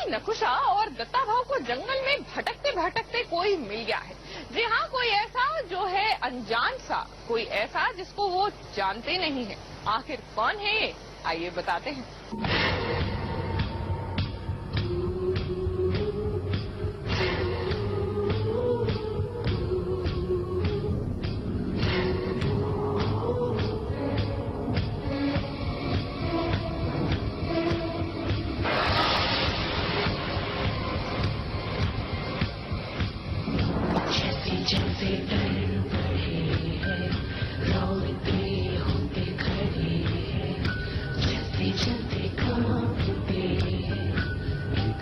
कि नकुशा और दत्ता भाऊ को जंगल में भटकते भटकते कोई मिल गया है। जी हाँ, कोई ऐसा जो है अनजान सा, कोई ऐसा जिसको वो जानते नहीं है। आखिर कौन है ये, आइए बताते हैं। जैसे डर बढ़े हैं, दौड़ते होते खड़े हैं, जैसे जलते कांपते हैं,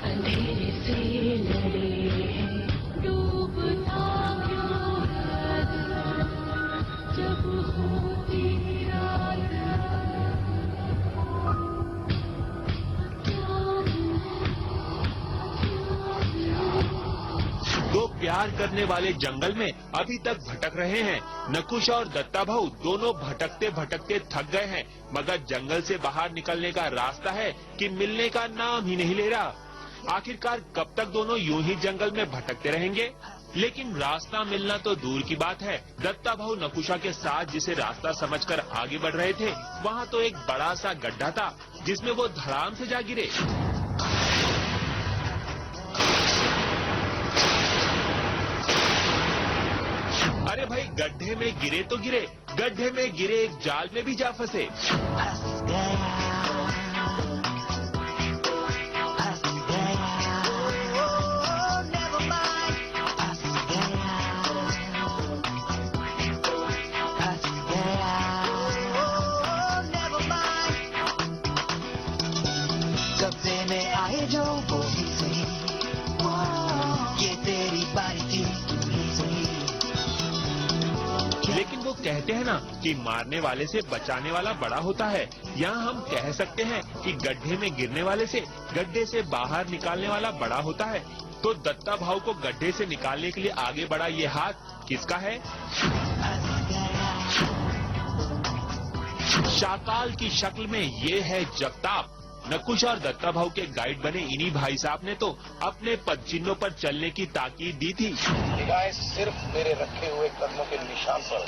अंधेरे से लड़े हैं, डूबता क्यों है जब होती रात, दो प्यार करने वाले जंगल में अभी तक भटक रहे हैं। नकुशा और दत्ता भाऊ दोनों भटकते भटकते थक गए हैं, मगर जंगल से बाहर निकलने का रास्ता है कि मिलने का नाम ही नहीं ले रहा। आखिरकार कब तक दोनों यूं ही जंगल में भटकते रहेंगे? लेकिन रास्ता मिलना तो दूर की बात है। दत्ता भाऊ नकुशा के साथ जिसे रास्ता समझकर आगे बढ़ रहे थे, वहाँ तो एक बड़ा सा गड्ढा था जिसमें वो धड़ाम से जा गिरे। अरे भाई, गड्ढे में गिरे तो गिरे, गड्ढे में गिरे एक जाल में भी जा फंसे। कब्जे में आए जो वो ही सही, ये तेरी बारी थी तू ही सही। लेकिन वो कहते हैं ना कि मारने वाले से बचाने वाला बड़ा होता है। यहाँ हम कह सकते हैं कि गड्ढे में गिरने वाले से गड्ढे से बाहर निकालने वाला बड़ा होता है। तो दत्ता भाऊ को गड्ढे से निकालने के लिए आगे बढ़ा ये हाथ किसका है? शाकाल की शक्ल में ये है जगताप। नकुशा और दत्ता भाऊ के गाइड बने इन्हीं भाई साहब ने तो अपने पदचिन्हों पर चलने की ताकीद दी थी। निगाहें सिर्फ मेरे रखे हुए कदमों के निशान पर।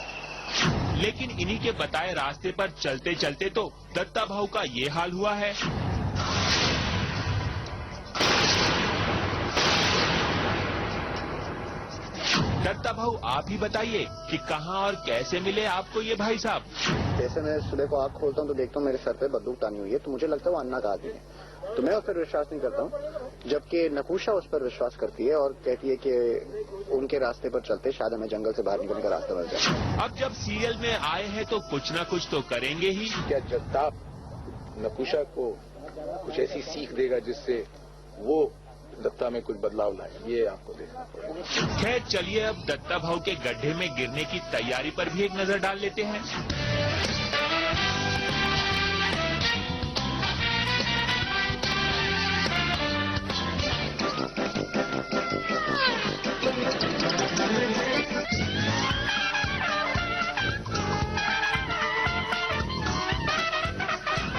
लेकिन इन्हीं के बताए रास्ते पर चलते चलते तो दत्ता भाऊ का ये हाल हुआ है। दत्ता भाऊ, आप ही बताइए कि कहाँ और कैसे मिले आपको ये भाई साहब? जैसे मैं सुबह को आँख खोलता हूँ तो देखता हूँ मेरे सर पे बंदूक टांगी हुई है, तो मुझे लगता है वो अन्ना का आदमी है, तो मैं उस पर विश्वास नहीं करता हूँ। जबकि नकुशा उस पर विश्वास करती है और कहती है कि उनके रास्ते पर चलते शायद हमें जंगल से बाहर निकलने का रास्ता मिल जाए। अब जब सीरियल में आए हैं तो कुछ न कुछ तो करेंगे ही। क्या जगताप नकुशा को कुछ ऐसी सीख देगा जिससे वो दत्ता में कुछ बदलाव लाए, ये आपको देखना पड़ेगा। खैर चलिए, अब दत्ता भाऊ के गड्ढे में गिरने की तैयारी पर भी एक नजर डाल लेते हैं।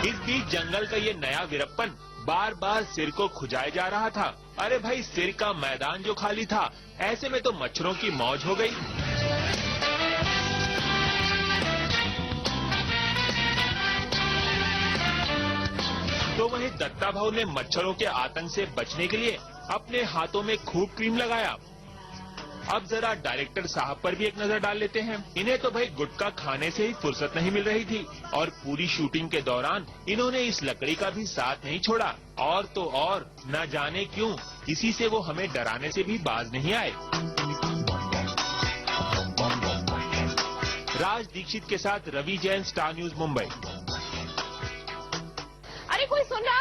इस बीच जंगल का ये नया वीरप्पन बार बार सिर को खुजाए जा रहा था। अरे भाई, सिर का मैदान जो खाली था, ऐसे में तो मच्छरों की मौज हो गई। तो वहीं दत्ता भाऊ ने मच्छरों के आतंक से बचने के लिए अपने हाथों में खूब क्रीम लगाया। अब जरा डायरेक्टर साहब पर भी एक नजर डाल लेते हैं। इन्हें तो भाई गुटखा खाने से ही फुर्सत नहीं मिल रही थी और पूरी शूटिंग के दौरान इन्होंने इस लकड़ी का भी साथ नहीं छोड़ा। और तो और, न जाने क्यों इसी से वो हमें डराने से भी बाज नहीं आए। राज दीक्षित के साथ रवि जैन, स्टार न्यूज, मुंबई। अरे कोई सुन रहा